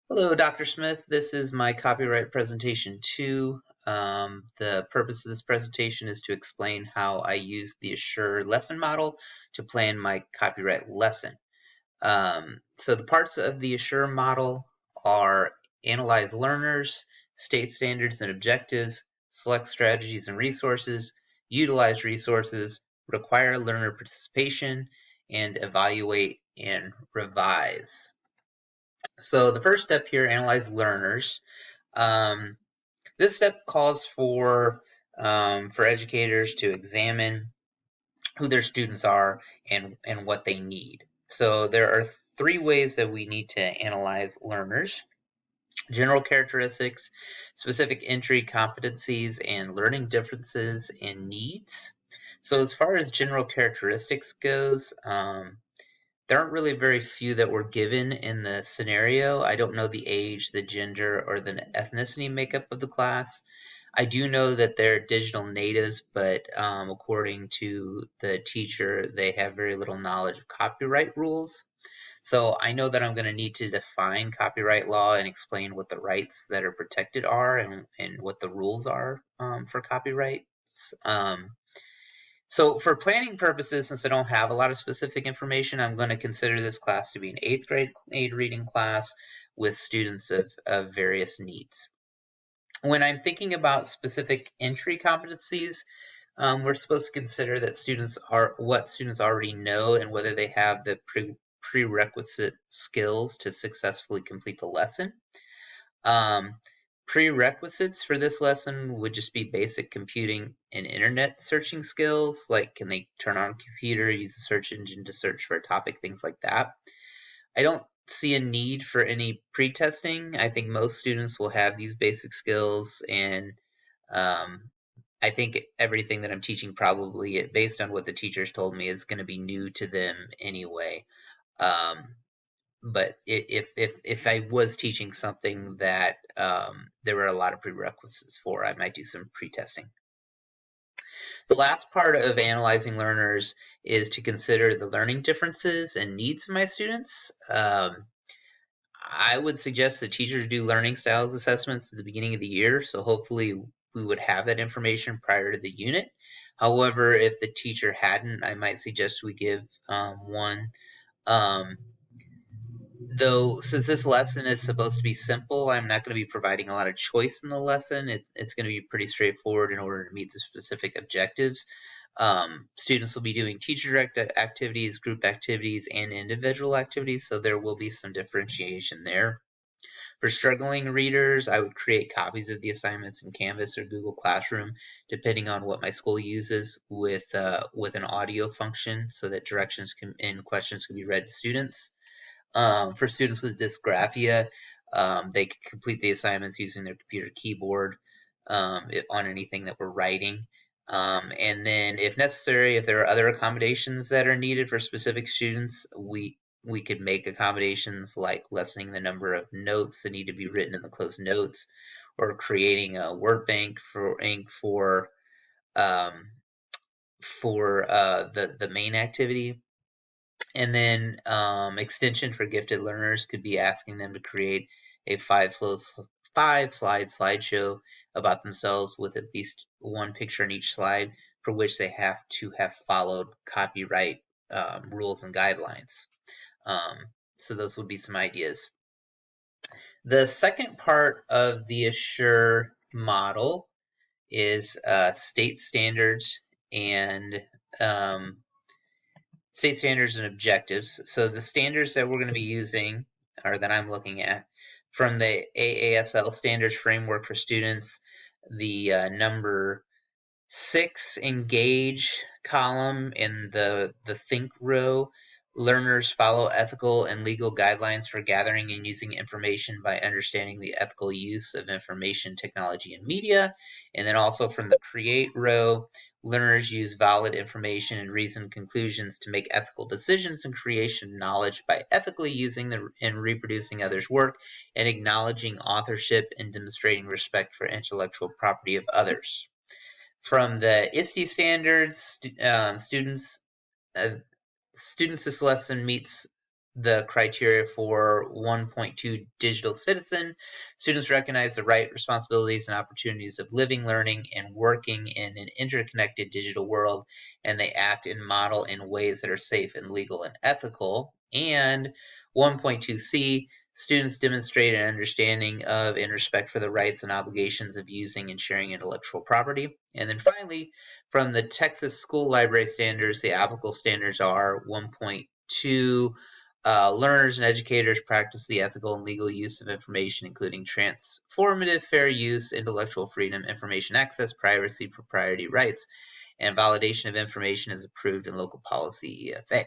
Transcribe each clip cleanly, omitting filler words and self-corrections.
Hello, Dr. Smith. This is my copyright presentation 2. The purpose of this presentation is to explain how I use the Assure lesson model to plan my copyright lesson. So the parts of the Assure model are analyze learners, state standards and objectives, select strategies and resources, utilize resources, require learner participation, and evaluate and revise. So the first step here, analyze learners. Um, this step calls for educators to examine who their students are and what they need. So there are three ways that we need to analyze learners: general characteristics, specific entry competencies, and learning differences and needs. So as far as general characteristics goes, there aren't really very few that were given in the scenario. I don't know the age, the gender, or the ethnicity makeup of the class. I do know that they're digital natives, but according to the teacher, they have very little knowledge of copyright rules. So I know that I'm going to need to define copyright law and explain what the rights that are protected are and what the rules are for copyrights. So for planning purposes, since I don't have a lot of specific information, I'm going to consider this class to be an 8th grade reading class with students of various needs. When I'm thinking about specific entry competencies, we're supposed to consider that what students already know and whether they have the prerequisite skills to successfully complete the lesson. Um, Prerequisites for this lesson would just be basic computing and internet searching skills, like can they turn on a computer, use a search engine to search for a topic, things like that. I don't see a need for any pre-testing. I think most students will have these basic skills, and I think everything that I'm teaching probably, based on what the teachers told me, is going to be new to them anyway. Um, but if I was teaching something that there were a lot of prerequisites for, I might do some pre-testing. The last part of analyzing learners is to consider the learning differences and needs of my students. I would suggest that teachers do learning styles assessments at the beginning of the year, so hopefully we would have that information prior to the unit. However, if the teacher hadn't, I might suggest we give one. Um, Though, since this lesson is supposed to be simple, I'm not going to be providing a lot of choice in the lesson. It's going to be pretty straightforward in order to meet the specific objectives. Students will be doing teacher-directed activities, group activities, and individual activities, so there will be some differentiation there. For struggling readers, I would create copies of the assignments in Canvas or Google Classroom, depending on what my school uses, with an audio function, so that directions and questions can be read to students. For students with dysgraphia, they can complete the assignments using their computer keyboard on anything that we're writing. And then, if necessary, if there are other accommodations that are needed for specific students, we could make accommodations like lessening the number of notes that need to be written in the closed notes, or creating a word bank for ink um, for the main activity. And then extension for gifted learners could be asking them to create a five slide slideshow about themselves with at least one picture in each slide, for which they have to have followed copyright rules and guidelines. So those would be some ideas. The second part of the Assure model is state standards and objectives. So the standards that we're going to be using, or that I'm looking at, from the AASL standards framework for students, the number 6 engage column in the think row. Learners follow ethical and legal guidelines for gathering and using information by understanding the ethical use of information technology and media. And then also from the create row, learners use valid information and reasoned conclusions to make ethical decisions and creation knowledge by ethically using and reproducing others' work, and acknowledging authorship and demonstrating respect for intellectual property of others. From the ISTE standards, students, this lesson meets the criteria for 1.2 digital citizen. Students recognize the right, responsibilities, and opportunities of living, learning, and working in an interconnected digital world, and they act and model in ways that are safe and legal and ethical. And 1.2c, students demonstrate an understanding of and respect for the rights and obligations of using and sharing intellectual property. And then finally, from the Texas School Library Standards, the applicable standards are 1.2, learners and educators practice the ethical and legal use of information, including transformative fair use, intellectual freedom, information access, privacy, propriety rights, and validation of information is approved in local policy EFA.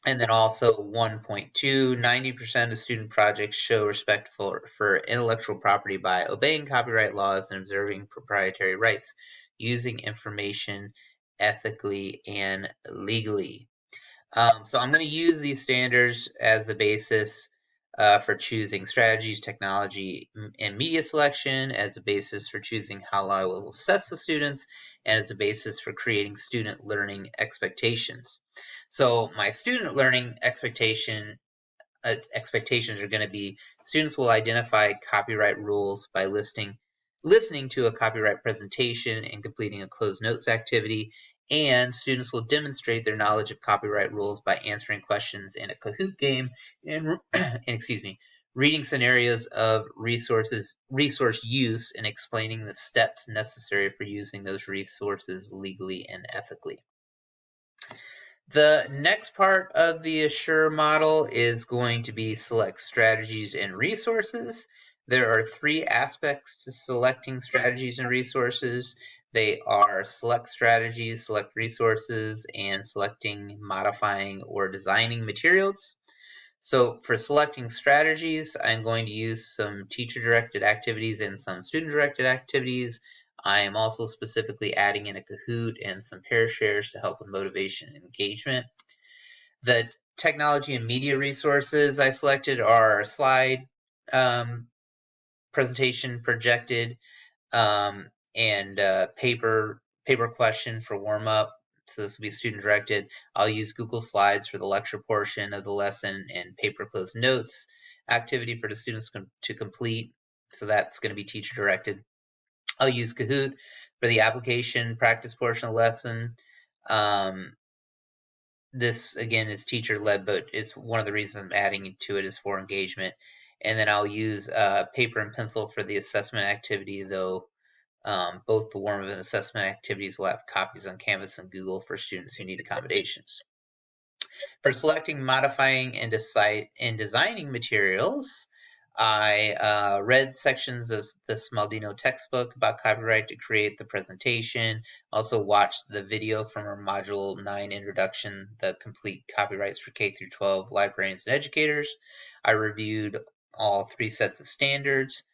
And then also 1.2, 90% of student projects show respect for intellectual property by obeying copyright laws and observing proprietary rights, using information ethically and legally. So I'm going to use these standards as the basis for choosing strategies, technology, and media selection, as a basis for choosing how I will assess the students, and as a basis for creating student learning expectations. So my student learning expectations are going to be: students will identify copyright rules by listening to a copyright presentation and completing a closed notes activity, and students will demonstrate their knowledge of copyright rules by answering questions in a Kahoot game and, reading scenarios of resource use and explaining the steps necessary for using those resources legally and ethically. The next part of the Assure model is going to be select strategies and resources. There are 3 aspects to selecting strategies and resources. They are select strategies, select resources, and selecting, modifying, or designing materials. So for selecting strategies, I'm going to use some teacher-directed activities and some student-directed activities. I am also specifically adding in a Kahoot and some pair shares to help with motivation and engagement. The technology and media resources I selected are a slide presentation projected, and paper question for warm-up. So this will be student-directed. I'll use Google Slides for the lecture portion of the lesson and paper closed notes activity for the students to complete. So that's going to be teacher-directed. I'll use Kahoot for the application practice portion of the lesson. This, again, is teacher-led, but it's one of the reasons I'm adding to it is for engagement. And then I'll use paper and pencil for the assessment activity, though both the warm-up and assessment activities will have copies on Canvas and Google for students who need accommodations. For selecting, modifying, and designing materials, I read sections of the Smaldino textbook about copyright to create the presentation. Also watched the video from our Module 9 introduction, the complete copyrights for K-12 librarians and educators. I reviewed all 3 sets of standards.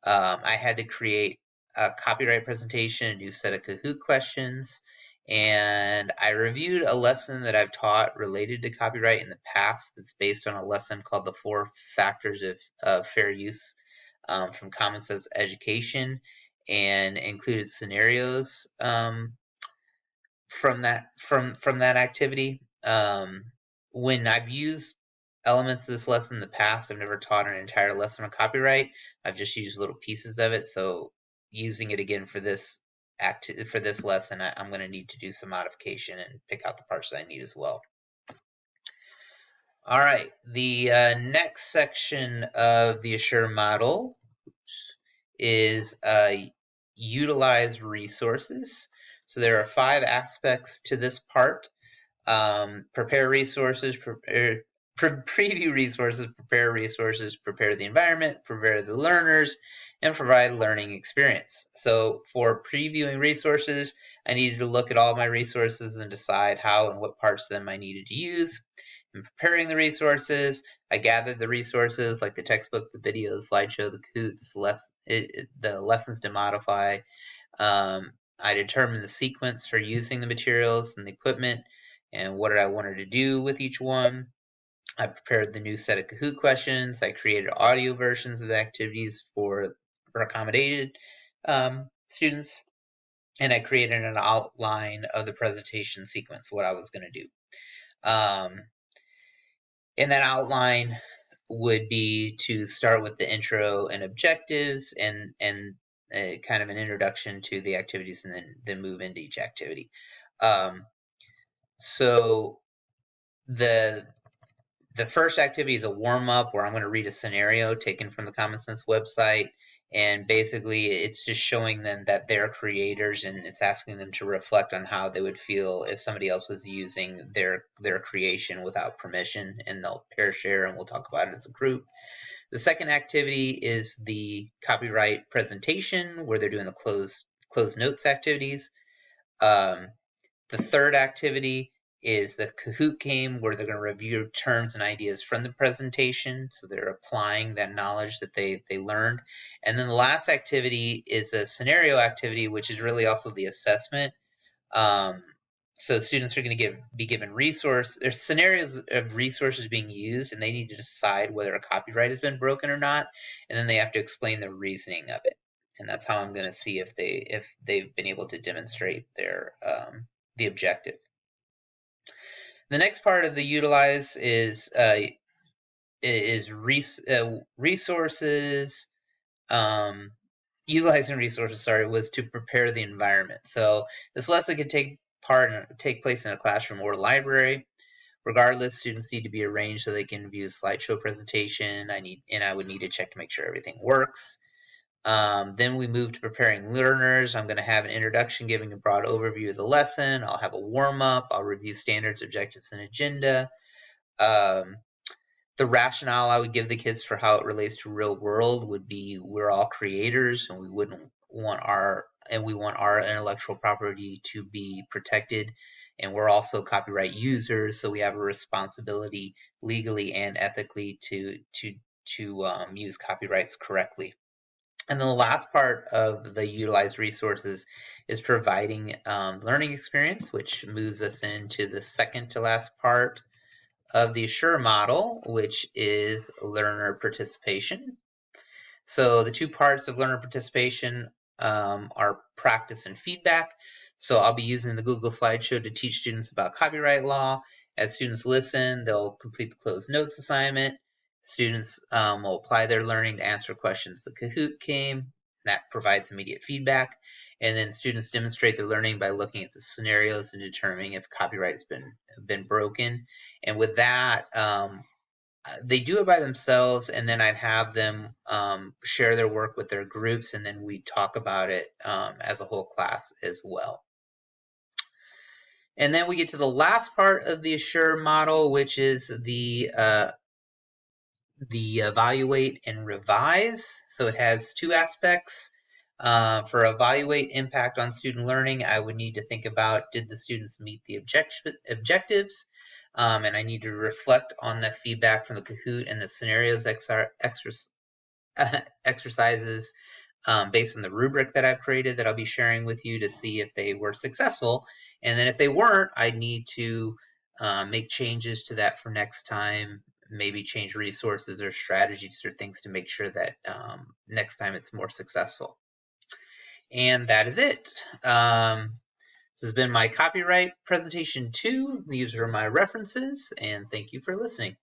I had to create a copyright presentation, a new set of Kahoot questions, and I reviewed a lesson that I've taught related to copyright in the past that's based on a lesson called The 4 Factors of Fair Use from Common Sense Education, and included scenarios from that activity. When I've used elements of this lesson in the past, I've never taught an entire lesson on copyright. I've just used little pieces of it. So using it again for this lesson, I'm going to need to do some modification and pick out the parts that I need as well. All right, the next section of the Assure model is utilize resources. So there are 5 aspects to this part. Prepare resources, preview resources, prepare resources, prepare the environment, prepare the learners, and provide a learning experience. So for previewing resources, I needed to look at all my resources and decide how and what parts of them I needed to use. In preparing the resources, I gathered the resources like the textbook, the video, the slideshow, the Kahoots, the lessons to modify. I determined the sequence for using the materials and the equipment and what I wanted to do with each one. I prepared the new set of Kahoot questions. I created audio versions of the activities for accommodated students. And I created an outline of the presentation sequence, what I was going to do. And that outline would be to start with the intro and objectives and kind of an introduction to the activities, and then move into each activity. So the first activity is a warm-up where I'm going to read a scenario taken from the Common Sense website, and basically it's just showing them that they're creators, and it's asking them to reflect on how they would feel if somebody else was using their creation without permission, and they'll pair share, and we'll talk about it as a group. The second activity is the copyright presentation, where they're doing the closed notes activities. The third activity is the Kahoot game, where they're going to review terms and ideas from the presentation, so they're applying that knowledge that they learned. And then the last activity is a scenario activity, which is really also the assessment. So students are going to be given there's scenarios of resources being used, and they need to decide whether a copyright has been broken or not, and then they have to explain the reasoning of it. And that's how I'm going to see if they've been able to demonstrate their the objective. The next part of the utilize is resources. Utilizing resources, was to prepare the environment. So this lesson can take place in a classroom or library. Regardless, students need to be arranged so they can view a slideshow presentation. I would need to check to make sure everything works. Then we move to preparing learners. I'm going to have an introduction giving a broad overview of the lesson. I'll have a warm-up. I'll review standards, objectives, and agenda. The rationale I would give the kids for how it relates to real world would be we're all creators, and we want our intellectual property to be protected, and we're also copyright users, so we have a responsibility legally and ethically to use copyrights correctly. And then the last part of the utilized resources is providing learning experience, which moves us into the second to last part of the Assure model, which is learner participation. So the two parts of learner participation are practice and feedback. So I'll be using the Google Slideshow to teach students about copyright law. As students listen, they'll complete the closed notes assignment. Students will apply their learning to answer questions the Kahoot game. That provides immediate feedback. And then students demonstrate their learning by looking at the scenarios and determining if copyright has been broken. And with that, they do it by themselves, and then I'd have them share their work with their groups, and then we talk about it as a whole class as well. And then we get to the last part of the Assure model, which is the evaluate and revise. So it has two aspects. For evaluate impact on student learning, I would need to think about, did the students meet the objectives? And I need to reflect on the feedback from the Kahoot and the scenarios exercises based on the rubric that I've created that I'll be sharing with you to see if they were successful. And then if they weren't, I need to make changes to that for next time, maybe change resources or strategies or things to make sure that next time it's more successful. And that is it. This has been my copyright presentation 2. These are my references, and thank you for listening.